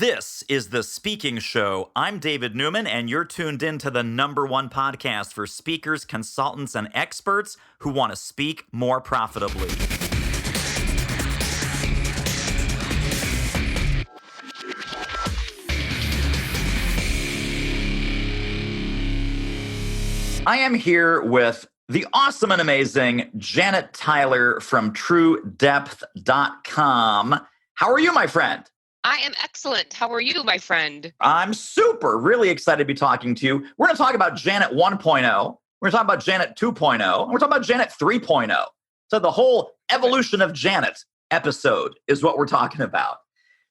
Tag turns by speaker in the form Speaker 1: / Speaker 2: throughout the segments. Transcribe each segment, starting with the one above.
Speaker 1: This is The Speaking Show. I'm David Newman, and you're tuned in to the #1 podcast for speakers, consultants, and experts who want to speak more profitably. I am here with the awesome and amazing Janet Tyler from TrueDepth.com. How are you, my friend?
Speaker 2: I am excellent. How are you, my friend?
Speaker 1: I'm super, really excited to be talking to you. We're going to talk about Janet 1.0. We're going to talk about Janet 2.0. And we're talking about Janet 3.0. So the whole evolution of Janet episode is what we're talking about.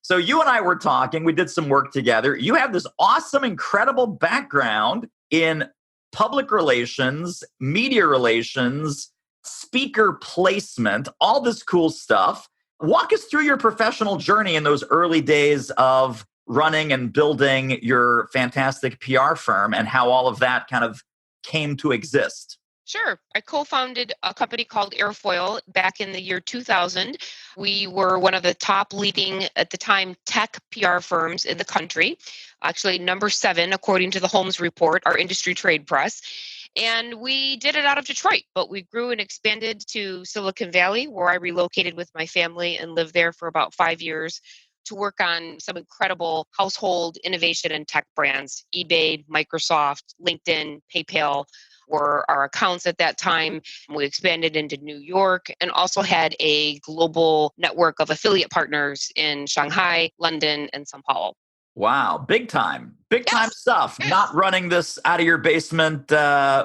Speaker 1: So you and I were talking. We did some work together. You have this awesome, incredible background in public relations, media relations, speaker placement, all this cool stuff. Walk us through your professional journey in those early days of running and building your fantastic PR firm and how all of that kind of came to exist.
Speaker 2: Sure. I co-founded a company called Airfoil back in the year 2000. We were one of the top leading, at the time, tech PR firms in the country. Actually, number 7, according to the Holmes Report, our industry trade press. And we did it out of Detroit, but we grew and expanded to Silicon Valley, where I relocated with my family and lived there for about 5 years to work on some incredible household innovation and tech brands. eBay, Microsoft, LinkedIn, PayPal were our accounts at that time. We expanded into New York and also had a global network of affiliate partners in Shanghai, London, and Sao Paulo.
Speaker 1: Wow, big time
Speaker 2: Yes.
Speaker 1: stuff.
Speaker 2: Yes.
Speaker 1: Not running this out of your basement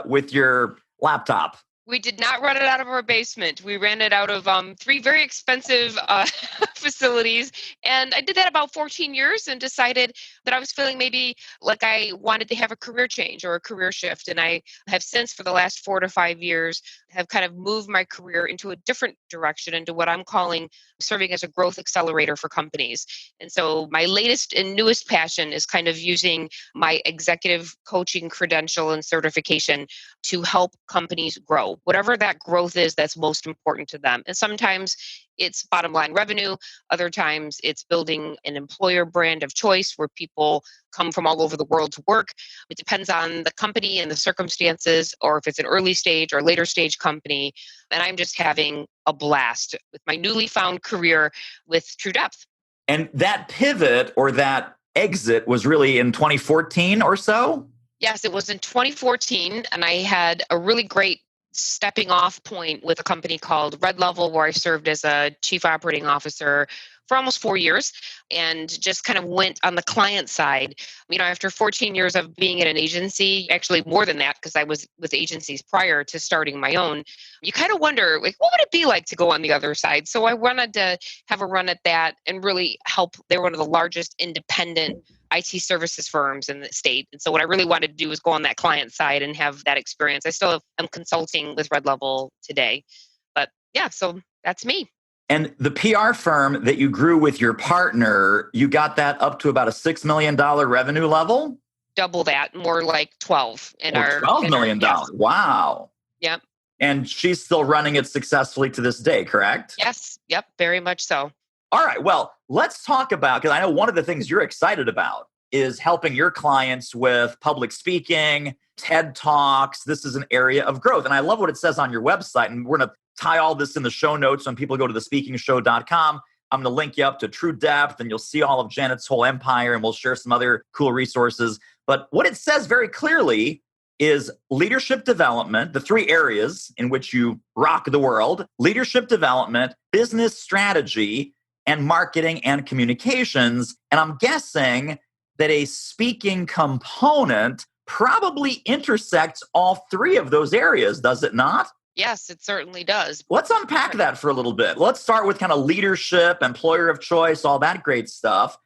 Speaker 1: with your laptop.
Speaker 2: We did not run it out of our basement. We ran it out of 3 very expensive facilities. And I did that about 14 years and decided that I was feeling maybe like I wanted to have a career change or a career shift. And I have since, for the last 4 to 5 years, have kind of moved my career into a different direction, into what I'm calling serving as a growth accelerator for companies. And so my latest and newest passion is kind of using my executive coaching credential and certification to help companies grow, whatever that growth is that's most important to them. And sometimes it's bottom line revenue. Other times it's building an employer brand of choice where people come from all over the world to work. It depends on the company and the circumstances, or if it's an early stage or later stage company. And I'm just having a blast with my newly found career with True Depth.
Speaker 1: And that pivot or that exit was really in 2014 or so?
Speaker 2: Yes, it was in 2014, and I had a really great stepping off point with a company called Red Level, where I served as a chief operating officer for almost 4 years and just kind of went on the client side. You know, after 14 years of being at an agency, actually more than that, because I was with agencies prior to starting my own, you kind of wonder, like, what would it be like to go on the other side? So I wanted to have a run at that and really help. They were one of the largest independent IT services firms in the state. And so what I really wanted to do was go on that client side and have that experience. I still am consulting with Red Level today. But yeah, so that's me.
Speaker 1: And the PR firm that you grew with your partner, you got that up to about a $6 million revenue level?
Speaker 2: Double that, more like 12 in our
Speaker 1: $12 million.
Speaker 2: Yes.
Speaker 1: Wow.
Speaker 2: Yep.
Speaker 1: And she's still running it successfully to this day, correct?
Speaker 2: Yes. Yep. Very much so.
Speaker 1: All right. Well, let's talk about, because I know one of the things you're excited about is helping your clients with public speaking, TED Talks. This is an area of growth. And I love what it says on your website. And we're going to tie all this in the show notes when people go to thespeakingshow.com. I'm going to link you up to True Depth, and you'll see all of Janet's whole empire, and we'll share some other cool resources. But what it says very clearly is leadership development, the 3 areas in which you rock the world: leadership development, business strategy, and marketing and communications. And I'm guessing that a speaking component probably intersects all 3 of those areas, does it not?
Speaker 2: Yes, it certainly does.
Speaker 1: Let's unpack that for a little bit. Let's start with kind of leadership, employer of choice, all that great stuff.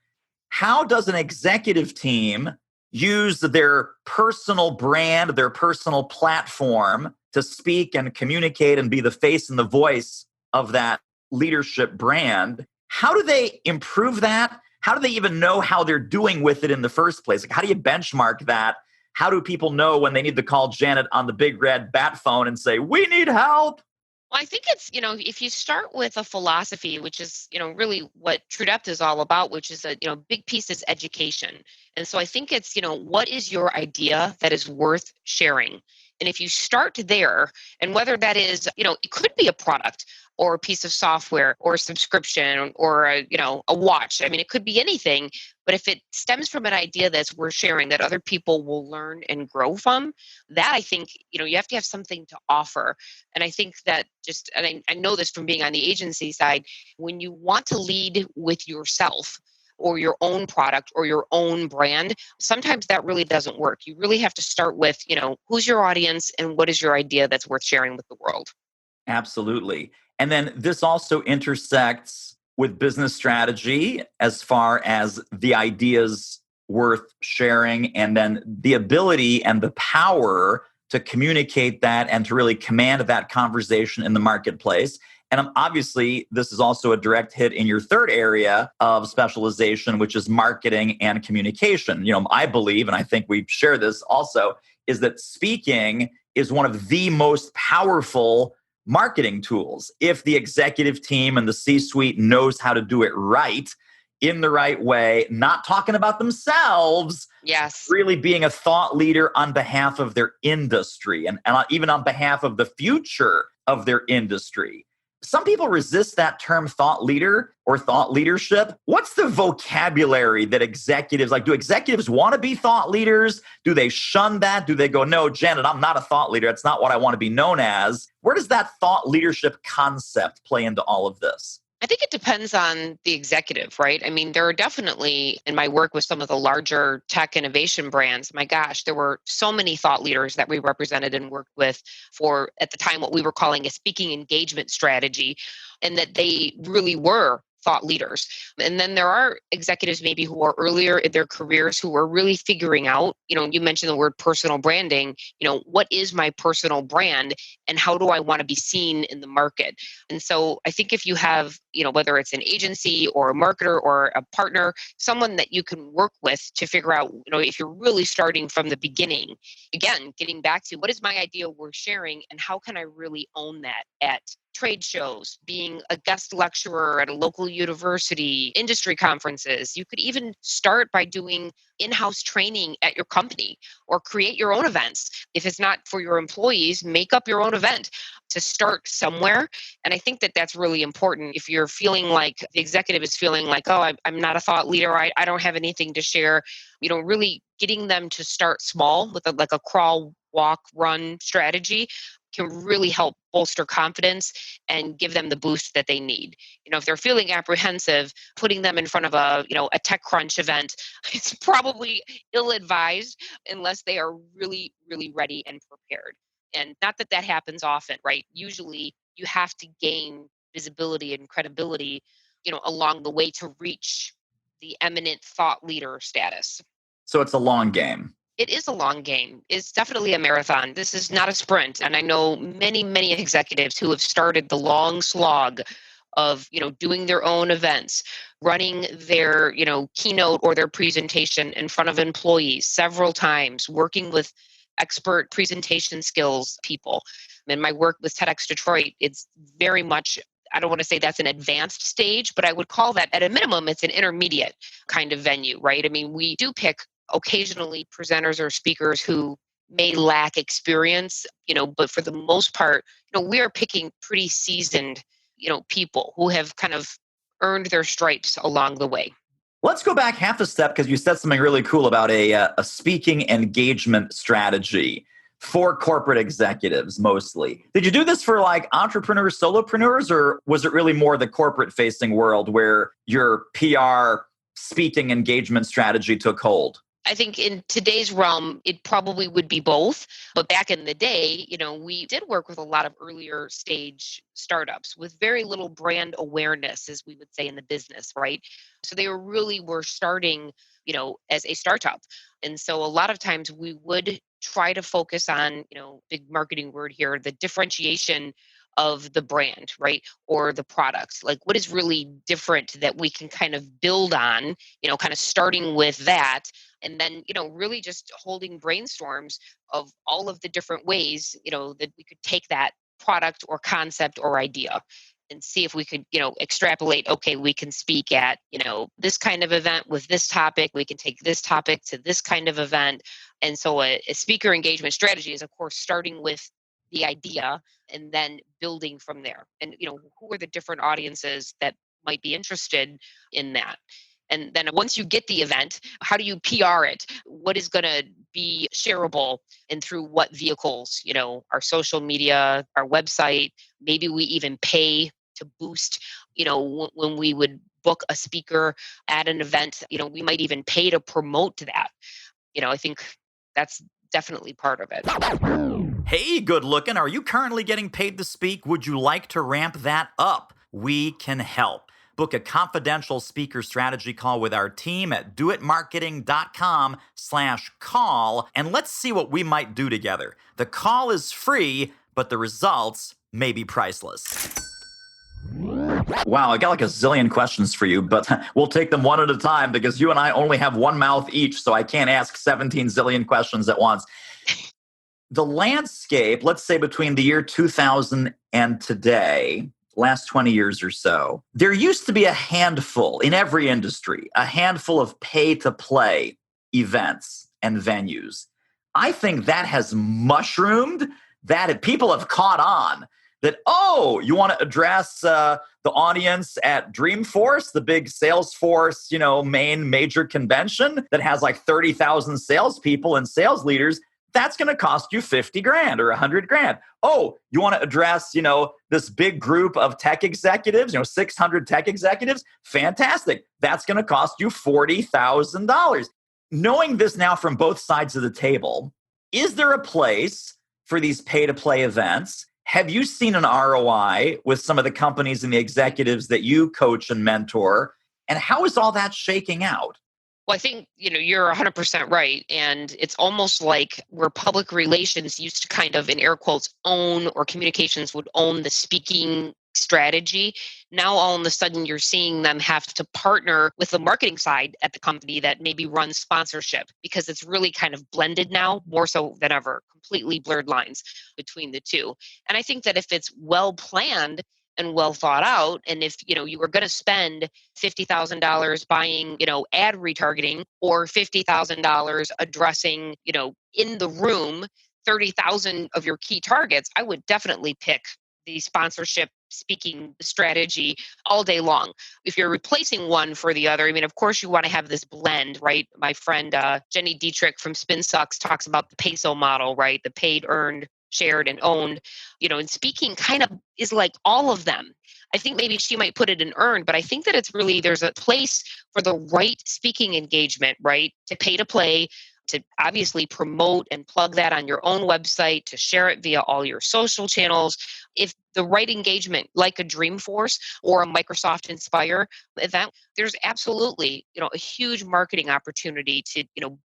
Speaker 1: How does an executive team use their personal brand, their personal platform to speak and communicate and be the face and the voice of that leadership brand? How do they improve that? How do they even know how they're doing with it in the first place? Like, how do you benchmark that? How do people know when they need to call Janet on the big red bat phone and say, "We need help"?
Speaker 2: Well, I think it's, if you start with a philosophy, which is, really what True Depth is all about, which is a, big piece is education. And so I think it's, what is your idea that is worth sharing? And if you start there, and whether that is, it could be a product or a piece of software or a subscription or a watch. I mean, it could be anything, but if it stems from an idea that's worth sharing that other people will learn and grow from, that I think, you have to have something to offer. And I think that and I know this from being on the agency side, when you want to lead with yourself or your own product or your own brand, sometimes that really doesn't work. You really have to start with, who's your audience and what is your idea that's worth sharing with the world.
Speaker 1: Absolutely. And then this also intersects with business strategy as far as the ideas worth sharing, and then the ability and the power to communicate that and to really command that conversation in the marketplace. And obviously, this is also a direct hit in your third area of specialization, which is marketing and communication. I believe, and I think we share this also, is that speaking is one of the most powerful marketing tools. If the executive team and the C-suite knows how to do it right, in the right way, not talking about themselves,
Speaker 2: Yes.
Speaker 1: really being a thought leader on behalf of their industry and even on behalf of the future of their industry. Some people resist that term thought leader or thought leadership. What's the vocabulary that executives like? Do executives want to be thought leaders? Do they shun that? Do they go, no, Janet, I'm not a thought leader. That's not what I want to be known as. Where does that thought leadership concept play into all of this?
Speaker 2: I think it depends on the executive, right? I mean, there are definitely, in my work with some of the larger tech innovation brands, my gosh, there were so many thought leaders that we represented and worked with for, at the time, what we were calling a speaking engagement strategy, and that they really were thought leaders. And then there are executives maybe who are earlier in their careers who are really figuring out, you mentioned the word personal branding, what is my personal brand and how do I want to be seen in the market? And so I think if you have, whether it's an agency or a marketer or a partner, someone that you can work with to figure out, if you're really starting from the beginning, again, getting back to what is my idea worth sharing and how can I really own that at trade shows, being a guest lecturer at a local university, industry conferences. You could even start by doing in-house training at your company or create your own events. If it's not for your employees, make up your own event to start somewhere. And I think that that's really important. If you're feeling like the executive is feeling like, oh, I'm not a thought leader, I don't have anything to share, really getting them to start small with like a crawl, walk, run strategy can really help bolster confidence and give them the boost that they need. If they're feeling apprehensive, putting them in front of a TechCrunch event, it's probably ill-advised unless they are really, really ready and prepared. And not that that happens often, right? Usually you have to gain visibility and credibility, along the way to reach the eminent thought leader status.
Speaker 1: So it's a long game.
Speaker 2: It is a long game. It's definitely a marathon. This is not a sprint. And I know many, many executives who have started the long slog of, doing their own events, running their, keynote or their presentation in front of employees several times, working with expert presentation skills people. In my work with TEDx Detroit, it's very much, I don't want to say that's an advanced stage, but I would call that at a minimum, it's an intermediate kind of venue, right? I mean, we do pick occasionally presenters or speakers who may lack experience, but for the most part, we are picking pretty seasoned, people who have kind of earned their stripes along the way.
Speaker 1: Let's go back half a step because you said something really cool about a speaking engagement strategy for corporate executives mostly. Did you do this for like entrepreneurs, solopreneurs, or was it really more the corporate facing world where your PR speaking engagement strategy took hold?
Speaker 2: I think in today's realm, it probably would be both. But back in the day, we did work with a lot of earlier stage startups with very little brand awareness, as we would say in the business, right? So they were starting, as a startup. And so a lot of times we would try to focus on, big marketing word here, the differentiation of the brand, right? Or the product. Like what is really different that we can kind of build on, kind of starting with that and then really just holding brainstorms of all of the different ways that we could take that product or concept or idea and see if we could, extrapolate, okay, we can speak at, this kind of event with this topic. We can take this topic to this kind of event. And so a speaker engagement strategy is, of course, starting with the idea and then building from there. And, who are the different audiences that might be interested in that? And then once you get the event, how do you PR it? What is going to be shareable and through what vehicles? Our social media, our website, maybe we even pay to boost, when we would book a speaker at an event, we might even pay to promote that. I think that's definitely part of it.
Speaker 1: Hey, good looking. Are you currently getting paid to speak? Would you like to ramp that up? We can help. Book a confidential speaker strategy call with our team at doitmarketing.com/call, and let's see what we might do together. The call is free, but the results may be priceless. Wow, I got like a zillion questions for you, but we'll take them one at a time because you and I only have one mouth each, so I can't ask 17 zillion questions at once. The landscape, let's say between the year 2000 and today, last 20 years or so, there used to be a handful in every industry, a handful of pay-to-play events and venues. I think that has mushroomed, that people have caught on that, you want to address the audience at Dreamforce, the big Salesforce, main major convention that has like 30,000 salespeople and sales leaders. That's going to cost you 50 grand or 100 grand. Oh, you want to address, this big group of tech executives, 600 tech executives? Fantastic. That's going to cost you $40,000. Knowing this now from both sides of the table, is there a place for these pay-to-play events? Have you seen an ROI with some of the companies and the executives that you coach and mentor? And how is all that shaking out?
Speaker 2: Well, I think, you're 100% right. And it's almost like where public relations used to kind of, in air quotes, own, or communications would own the speaking strategy. Now, all of a sudden, you're seeing them have to partner with the marketing side at the company that maybe runs sponsorship, because it's really kind of blended now, more so than ever, completely blurred lines between the two. And I think that if it's well planned and well thought out, and if you were going to spend $50,000 buying ad retargeting, or $50,000 addressing in the room 30,000 of your key targets, I would definitely pick the sponsorship speaking strategy all day long. If you're replacing one for the other, of course you want to have this blend, right? My friend Jenny Dietrich from Spin Sucks talks about the peso model, right? The paid, earned, shared, and owned. And speaking kind of is like all of them. I think maybe she might put it in earned, but I think that it's really, there's a place for the right speaking engagement, right? To pay to play, to obviously promote and plug that on your own website, to share it via all your social channels. If the right engagement, like a Dreamforce or a Microsoft Inspire event, there's absolutely, a huge marketing opportunity to,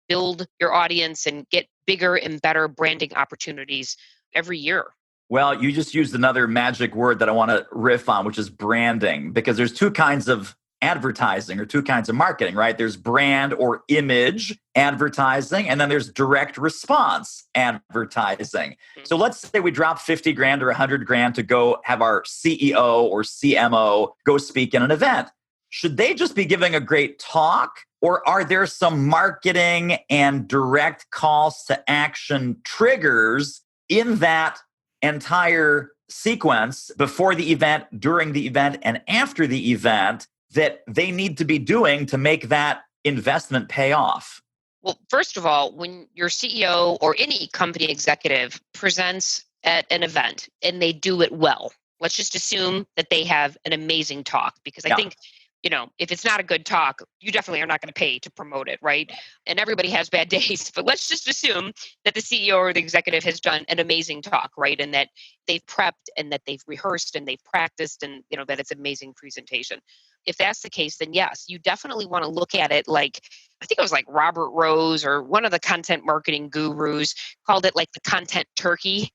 Speaker 2: build your audience and get bigger and better branding opportunities every year.
Speaker 1: Well, you just used another magic word that I want to riff on, which is branding, because there's two kinds of advertising or two kinds of marketing, right? There's brand or image advertising, and then there's direct response advertising. Mm-hmm. So let's say we drop 50 grand or 100 grand to go have our CEO or CMO go speak in an event. Should they just be giving a great talk, or are there some marketing and direct calls to action triggers in that entire sequence before the event, during the event, and after the event that they need to be doing to make that investment pay off?
Speaker 2: Well, first of all, when your CEO or any company executive presents at an event and they do it well, let's just assume that they have an amazing talk, because I think, if it's not a good talk, you definitely are not going to pay to promote it, right? And everybody has bad days, but let's just assume that the CEO or the executive has done an amazing talk, right? And that they've prepped and that they've rehearsed and they've practiced, and that it's an amazing presentation. If that's the case, then yes, you definitely want to look at it like, I think it was like Robert Rose or one of the content marketing gurus called it like the content turkey.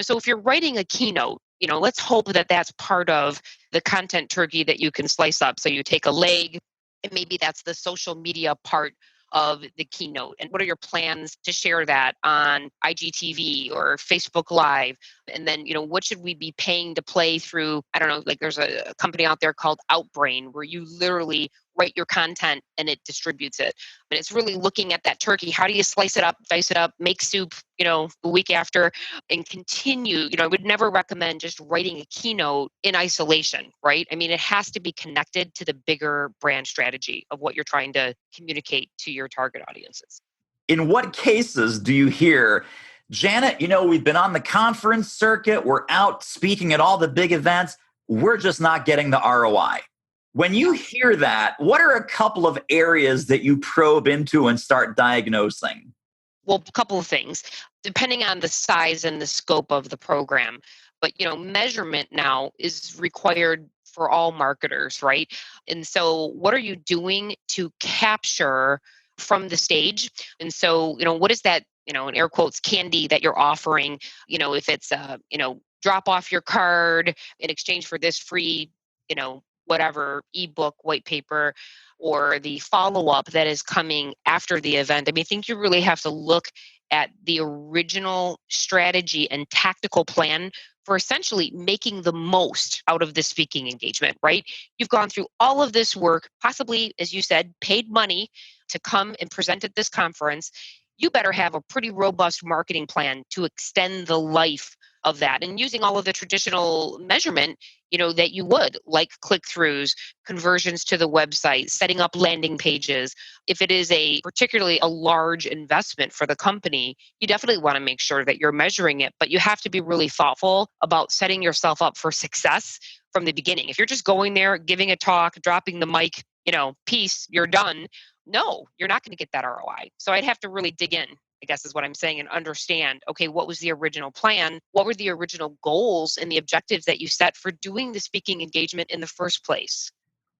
Speaker 2: So if you're writing a keynote, let's hope that that's part of the content turkey that you can slice up. So you take a leg, and maybe that's the social media part of the keynote? And what are your plans to share that on IGTV or Facebook Live? And then, what should we be paying to play through? I don't know, like there's a company out there called Outbrain where you literally write your content and it distributes it. But it's really looking at that turkey. How do you slice it up, dice it up, make soup, the week after, and continue? I would never recommend just writing a keynote in isolation, right? I mean, it has to be connected to the bigger brand strategy of what you're trying to communicate to your target audiences.
Speaker 1: In what cases do you hear, Janet, we've been on the conference circuit, we're out speaking at all the big events, we're just not getting the ROI? When you hear that, what are a couple of areas that you probe into and start diagnosing?
Speaker 2: Well, a couple of things, depending on the size and the scope of the program. But, measurement now is required for all marketers, right? And so what are you doing to capture from the stage? And so, what is that, in air quotes, candy that you're offering? If it's drop off your card in exchange for this free, whatever ebook, white paper, or the follow up that is coming after the event. I mean, I think you really have to look at the original strategy and tactical plan for essentially making the most out of the speaking engagement, right? You've gone through all of this work, possibly, as you said, paid money to come and present at this conference. You better have a pretty robust marketing plan to extend the life of that, and using all of the traditional measurement, that you would, like click-throughs, conversions to the website, setting up landing pages. If it is particularly a large investment for the company, you definitely want to make sure that you're measuring it, but you have to be really thoughtful about setting yourself up for success from the beginning. If you're just going there, giving a talk, dropping the mic, piece, you're done. No, you're not going to get that ROI. So I'd have to really dig in, I guess is what I'm saying, and understand, okay, what was the original plan? What were the original goals and the objectives that you set for doing the speaking engagement in the first place?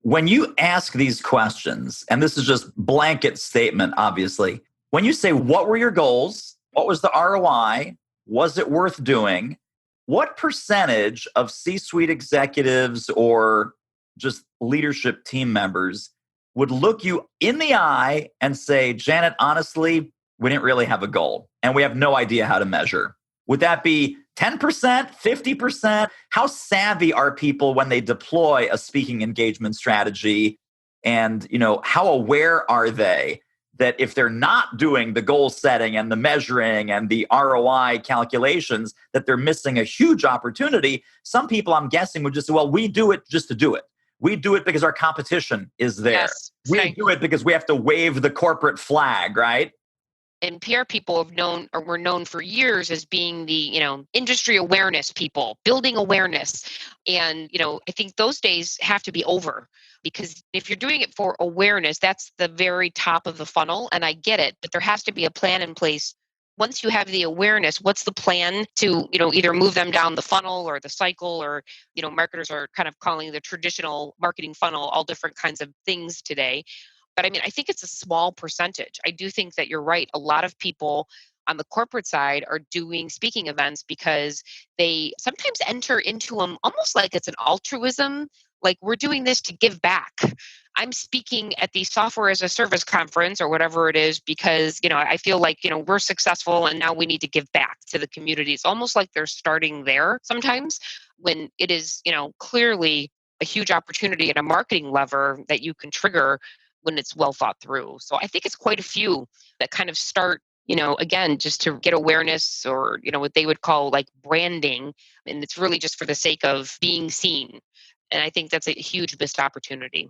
Speaker 1: When you ask these questions, and this is just blanket statement, obviously, when you say, what were your goals? What was the ROI? Was it worth doing? What percentage of C-suite executives or just leadership team members would look you in the eye and say, Janet, honestly, we didn't really have a goal and we have no idea how to measure? Would that be 10%, 50%? How savvy are people when they deploy a speaking engagement strategy? And, how aware are they that if they're not doing the goal setting and the measuring and the ROI calculations, that they're missing a huge opportunity? Some people, I'm guessing, would just say, well, we do it just to do it. We do it because our competition is there.
Speaker 2: Yes,
Speaker 1: we do it because we have to wave the corporate flag, right?
Speaker 2: And PR people were known for years as being the, industry awareness people, building awareness. And, I think those days have to be over, because if you're doing it for awareness, that's the very top of the funnel. And I get it, but there has to be a plan in place. Once you have the awareness, what's the plan to, either move them down the funnel or the cycle, or, marketers are kind of calling the traditional marketing funnel all different kinds of things today. But I mean, I think it's a small percentage. I do think that you're right. A lot of people on the corporate side are doing speaking events because they sometimes enter into them almost like it's an altruism, like we're doing this to give back. I'm speaking at the software as a service conference or whatever it is because, I feel like, we're successful and now we need to give back to the community. It's almost like they're starting there sometimes, when it is, clearly a huge opportunity and a marketing lever that you can trigger when it's well thought through. So I think it's quite a few that kind of start, again, just to get awareness, or, what they would call like branding. And it's really just for the sake of being seen. And I think that's a huge missed opportunity.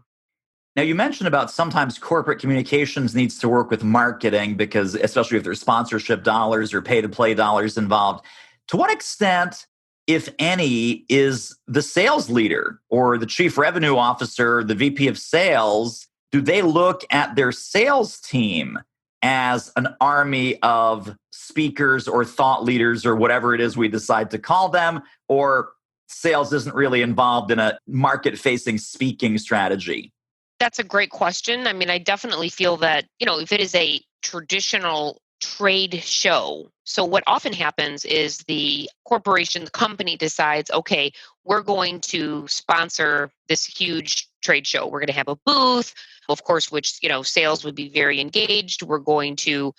Speaker 1: Now, you mentioned about sometimes corporate communications needs to work with marketing because, especially if there's sponsorship dollars or pay to play dollars involved. To what extent, if any, is the sales leader or the chief revenue officer, the VP of sales, do they look at their sales team as an army of speakers or thought leaders or whatever it is we decide to call them? Or sales isn't really involved in a market-facing speaking strategy?
Speaker 2: That's a great question. I mean, I definitely feel that, if it is a traditional trade show, so what often happens is the corporation, the company decides, okay, we're going to sponsor this huge trade show. We're going to have a booth. of course, which, sales would be very engaged. We're going to,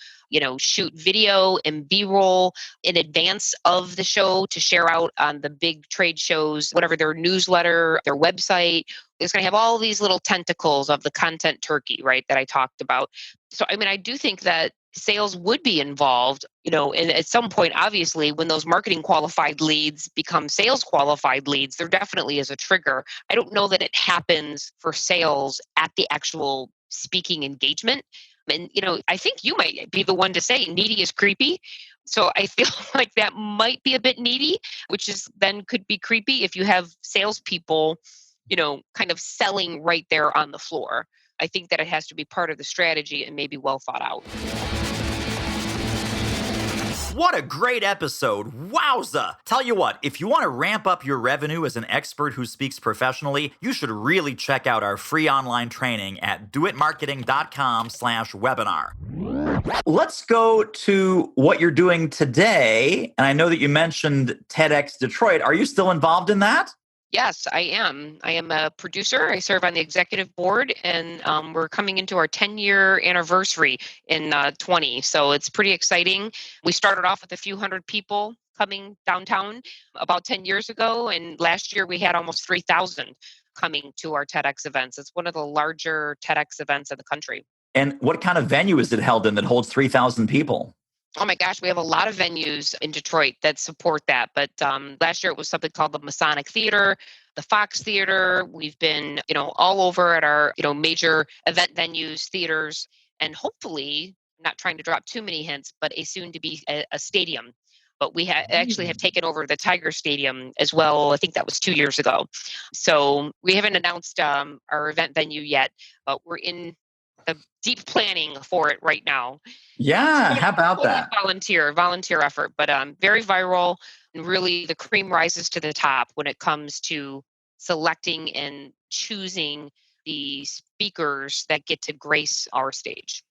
Speaker 2: shoot video and B-roll in advance of the show to share out on the big trade shows, whatever their newsletter, their website. It's going to have all these little tentacles of the content turkey, right, that I talked about. So, I do think that sales would be involved, and at some point, obviously, when those marketing qualified leads become sales qualified leads, there definitely is a trigger. I don't know that it happens for sales at the actual speaking engagement. And, I think you might be the one to say needy is creepy. So I feel like that might be a bit needy, which is then could be creepy if you have salespeople, kind of selling right there on the floor. I think that it has to be part of the strategy and maybe well thought out.
Speaker 1: What a great episode. Wowza. Tell you what, if you want to ramp up your revenue as an expert who speaks professionally, you should really check out our free online training at doitmarketing.com/webinar. Let's go to what you're doing today. And I know that you mentioned TEDx Detroit. Are you still involved in that?
Speaker 2: Yes, I am. I am a producer. I serve on the executive board, and we're coming into our 10-year anniversary in 20. So it's pretty exciting. We started off with a few hundred people coming downtown about 10 years ago, and last year we had almost 3,000 coming to our TEDx events. It's one of the larger TEDx events in the country.
Speaker 1: And what kind of venue is it held in that holds 3,000 people?
Speaker 2: Oh my gosh, we have a lot of venues in Detroit that support that. But last year it was something called the Masonic Theater, the Fox Theater. We've been, all over at our, major event venues, theaters, and hopefully, not trying to drop too many hints, but a soon to be a stadium. But we actually have taken over the Tiger Stadium as well. I think that was 2 years ago. So we haven't announced our event venue yet, but we're in the deep planning for it right now.
Speaker 1: Yeah, how about that?
Speaker 2: Volunteer effort, but very viral, and really the cream rises to the top when it comes to selecting and choosing the speakers that get to grace our stage.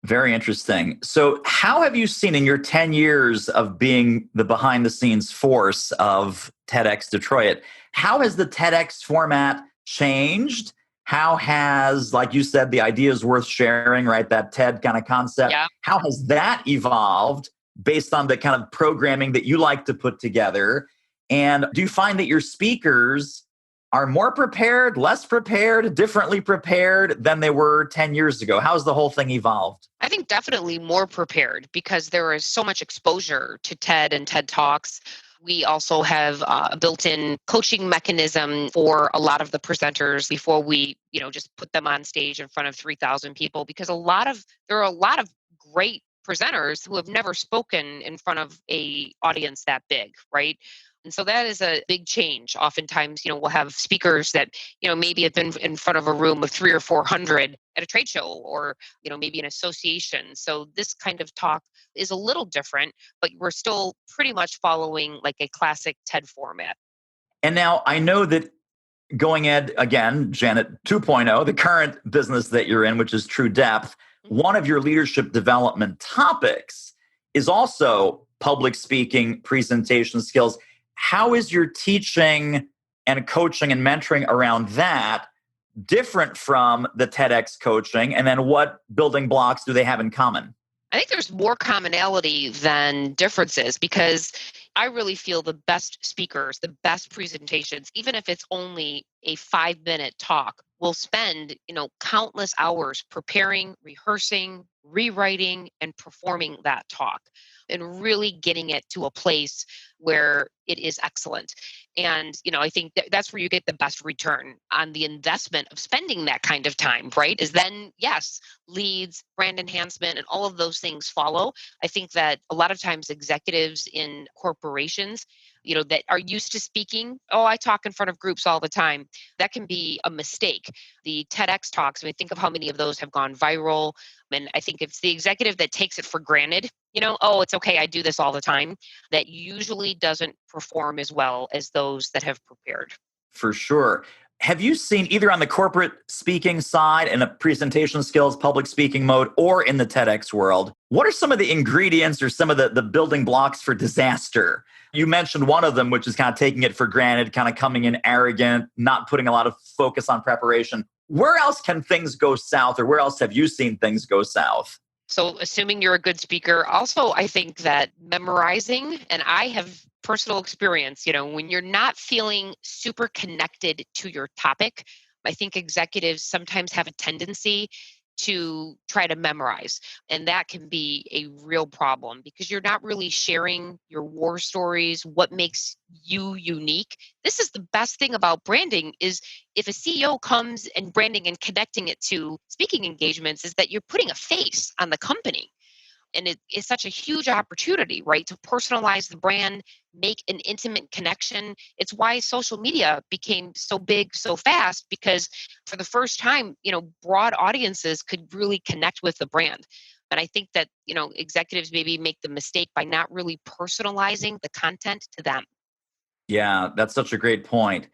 Speaker 1: Very interesting. So how have you seen in your 10 years of being the behind the scenes force of TEDx Detroit, how has the TEDx format changed? How has, like you said, the idea is worth sharing, right? That TED kind of concept.
Speaker 2: Yeah.
Speaker 1: How has that evolved based on the kind of programming that you like to put together? And do you find that your speakers are more prepared, less prepared, differently prepared than they were 10 years ago? How's the whole thing evolved?
Speaker 2: I think definitely more prepared because there is so much exposure to TED and TED Talks. We also have a built-in coaching mechanism for a lot of the presenters before we, just put them on stage in front of 3,000 people, because there are a lot of great presenters who have never spoken in front of a audience that big, right? And so that is a big change. Oftentimes, we'll have speakers that, maybe have been in front of a room of 300 or 400 at a trade show or, maybe an association. So this kind of talk is a little different, but we're still pretty much following like a classic TED format.
Speaker 1: And now I know that going ed again, Janet 2.0, the current business that you're in, which is True Depth, one of your leadership development topics is also public speaking, presentation skills. How is your teaching and coaching and mentoring around that different from the TEDx coaching? And then what building blocks do they have in common?
Speaker 2: I think there's more commonality than differences, because I really feel the best speakers, the best presentations, even if it's only a 5-minute talk, will spend, countless hours preparing, rehearsing, rewriting, and performing that talk, and really getting it to a place where it is excellent. And, I think that's where you get the best return on the investment of spending that kind of time, right? Is then, yes, leads, brand enhancement, and all of those things follow. I think that a lot of times executives in corporations, that are used to speaking, I talk in front of groups all the time. That can be a mistake. The TEDx talks, think of how many of those have gone viral. And I think it's the executive that takes it for granted, it's okay, I do this all the time, that usually doesn't perform as well as those that have prepared.
Speaker 1: For sure. Have you seen either on the corporate speaking side in a presentation skills, public speaking mode, or in the TEDx world, what are some of the ingredients or some of the building blocks for disaster? You mentioned one of them, which is kind of taking it for granted, kind of coming in arrogant, not putting a lot of focus on preparation. Where else can things go south, or where else have you seen things go south?
Speaker 2: So, assuming you're a good speaker, also, I think that memorizing, and I have personal experience, when you're not feeling super connected to your topic, I think executives sometimes have a tendency to try to memorize. And that can be a real problem because you're not really sharing your war stories, what makes you unique. This is the best thing about branding is if a CEO comes and branding and connecting it to speaking engagements is that you're putting a face on the company. And it is such a huge opportunity, right, to personalize the brand, make an intimate connection. It's why social media became so big so fast because for the first time, broad audiences could really connect with the brand. And I think that, executives maybe make the mistake by not really personalizing the content to them.
Speaker 1: Yeah, that's such a great point.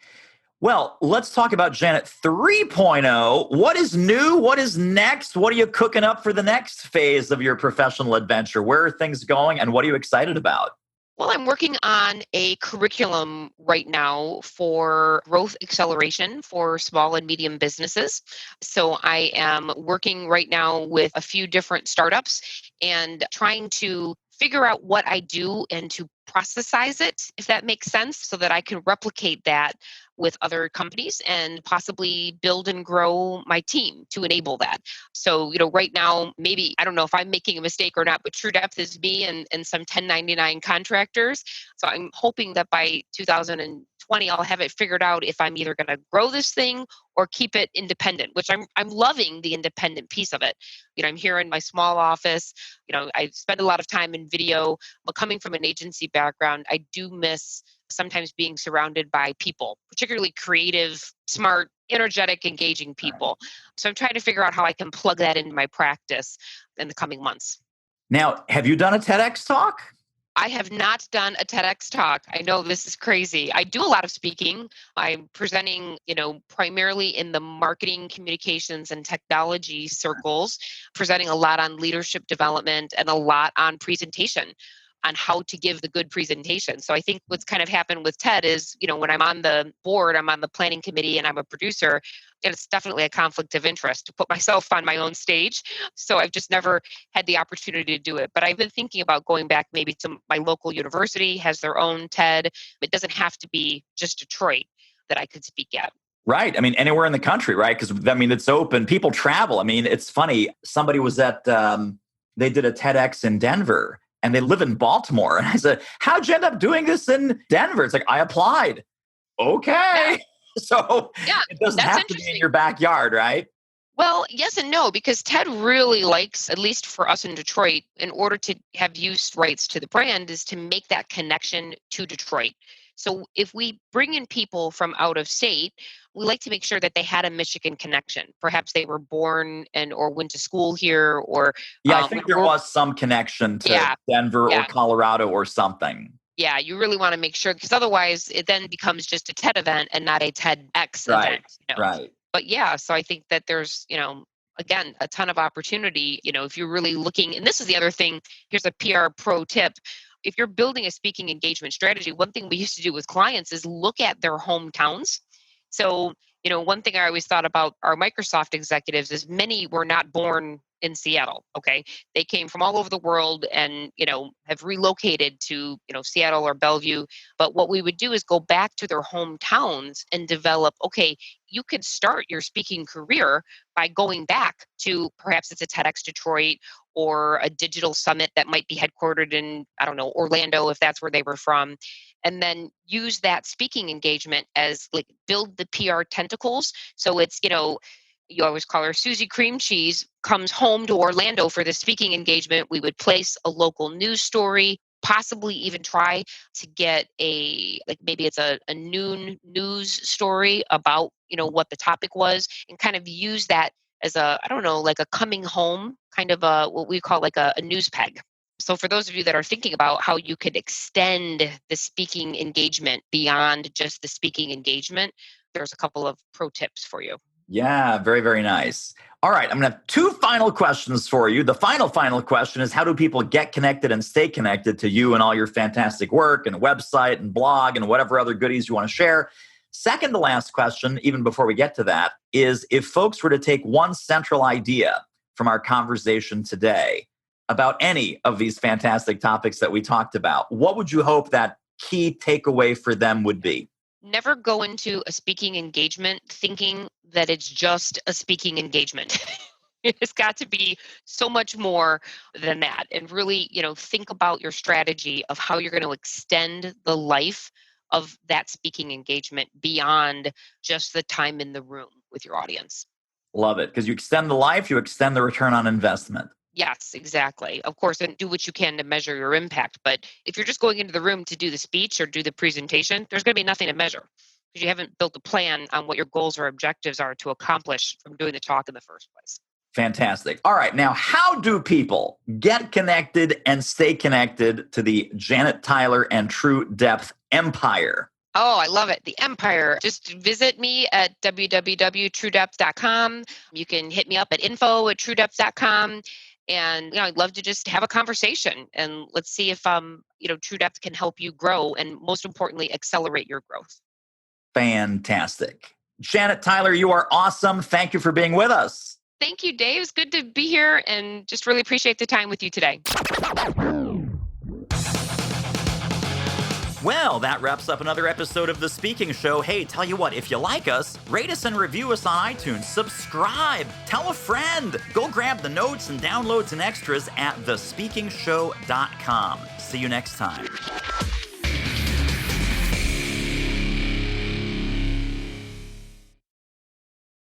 Speaker 1: Well, let's talk about Janet 3.0. What is new? What is next? What are you cooking up for the next phase of your professional adventure? Where are things going and what are you excited about?
Speaker 2: Well, I'm working on a curriculum right now for growth acceleration for small and medium businesses. So I am working right now with a few different startups and trying to figure out what I do and to processize it, if that makes sense, so that I can replicate that with other companies and possibly build and grow my team to enable that. So, right now, maybe I don't know if I'm making a mistake or not, but True Depth is me and some 1099 contractors. So I'm hoping that by 2020, I'll have it figured out if I'm either going to grow this thing or keep it independent, which I'm loving the independent piece of it. I'm here in my small office. I spend a lot of time in video, but coming from an agency background, I do miss sometimes being surrounded by people, particularly creative, smart, energetic, engaging people. So I'm trying to figure out how I can plug that into my practice in the coming months.
Speaker 1: Now, have you done a TEDx talk?
Speaker 2: I have not done a TEDx talk. I know this is crazy. I do a lot of speaking. I'm presenting, primarily in the marketing, communications, and technology circles, presenting a lot on leadership development and a lot on presentation, on how to give the good presentation. So I think what's kind of happened with TED is, when I'm on the board, I'm on the planning committee and I'm a producer, and it's definitely a conflict of interest to put myself on my own stage. So I've just never had the opportunity to do it. But I've been thinking about going back maybe to my local university has their own TED. It doesn't have to be just Detroit that I could speak at.
Speaker 1: Right. I mean, anywhere in the country, right? Because, it's open. People travel. I mean, it's funny. Somebody was they did a TEDx in Denver and they live in Baltimore. And I said, how'd you end up doing this in Denver? It's like, I applied. Okay.
Speaker 2: Yeah.
Speaker 1: So
Speaker 2: Yeah,
Speaker 1: it doesn't
Speaker 2: that's
Speaker 1: have to be in
Speaker 2: interesting.
Speaker 1: your backyard, right?
Speaker 2: Well, yes and no, because TED really likes, at least for us in Detroit, in order to have use rights to the brand, is to make that connection to Detroit. So if we bring in people from out of state, we like to make sure that they had a Michigan connection. Perhaps they were born and or went to school here, or
Speaker 1: Yeah, I think there
Speaker 2: we're,
Speaker 1: was some connection to
Speaker 2: yeah,
Speaker 1: Denver or
Speaker 2: yeah.
Speaker 1: Colorado or something.
Speaker 2: Yeah, you really want to make sure because otherwise it then becomes just a TED event and not a TEDx
Speaker 1: Right,
Speaker 2: event.
Speaker 1: right.
Speaker 2: But yeah, so I think that there's, again, a ton of opportunity, if you're really looking, and this is the other thing, here's a PR pro tip. If you're building a speaking engagement strategy, one thing we used to do with clients is look at their hometowns. So, one thing I always thought about our Microsoft executives is many were not born in Seattle. Okay. They came from all over the world and, have relocated to, Seattle or Bellevue. But what we would do is go back to their hometowns and develop, okay, you could start your speaking career by going back to perhaps it's a TEDx Detroit or a digital summit that might be headquartered in, I don't know, Orlando, if that's where they were from. And then use that speaking engagement as like build the PR tentacles. So it's, you always call her Susie Cream Cheese, comes home to Orlando for the speaking engagement. We would place a local news story, possibly even try to get like maybe it's a noon news story about, what the topic was and kind of use that as I don't know, like a coming home kind of what we call like a news peg. So for those of you that are thinking about how you could extend the speaking engagement beyond just the speaking engagement, there's a couple of pro tips for you.
Speaker 1: Yeah, very, very nice. All right, I'm going to have two final questions for you. The final question is, how do people get connected and stay connected to you and all your fantastic work and website and blog and whatever other goodies you want to share? Second to last question, even before we get to that, is if folks were to take one central idea from our conversation today about any of these fantastic topics that we talked about, what would you hope that key takeaway for them would be?
Speaker 2: Never go into a speaking engagement thinking that it's just a speaking engagement. It's got to be so much more than that. And really, think about your strategy of how you're going to extend the life of that speaking engagement beyond just the time in the room with your audience.
Speaker 1: Love it. Because you extend the life, you extend the return on investment.
Speaker 2: Yes, exactly. Of course, and do what you can to measure your impact. But if you're just going into the room to do the speech or do the presentation, there's going to be nothing to measure because you haven't built a plan on what your goals or objectives are to accomplish from doing the talk in the first place.
Speaker 1: Fantastic. All right. Now, how do people get connected and stay connected to the Janet Tyler and True Depth empire?
Speaker 2: Oh, I love it. The empire. Just visit me at www.truedepth.com. You can hit me up at info@truedepth.com. And I'd love to just have a conversation and let's see if True Depth can help you grow and most importantly, accelerate your growth.
Speaker 1: Fantastic. Janet Tyler, you are awesome. Thank you for being with us.
Speaker 2: Thank you, Dave. It's good to be here and just really appreciate the time with you today.
Speaker 1: Well, that wraps up another episode of The Speaking Show. Hey, tell you what, if you like us, rate us and review us on iTunes. Subscribe. Tell a friend. Go grab the notes and downloads and extras at thespeakingshow.com. See you next time.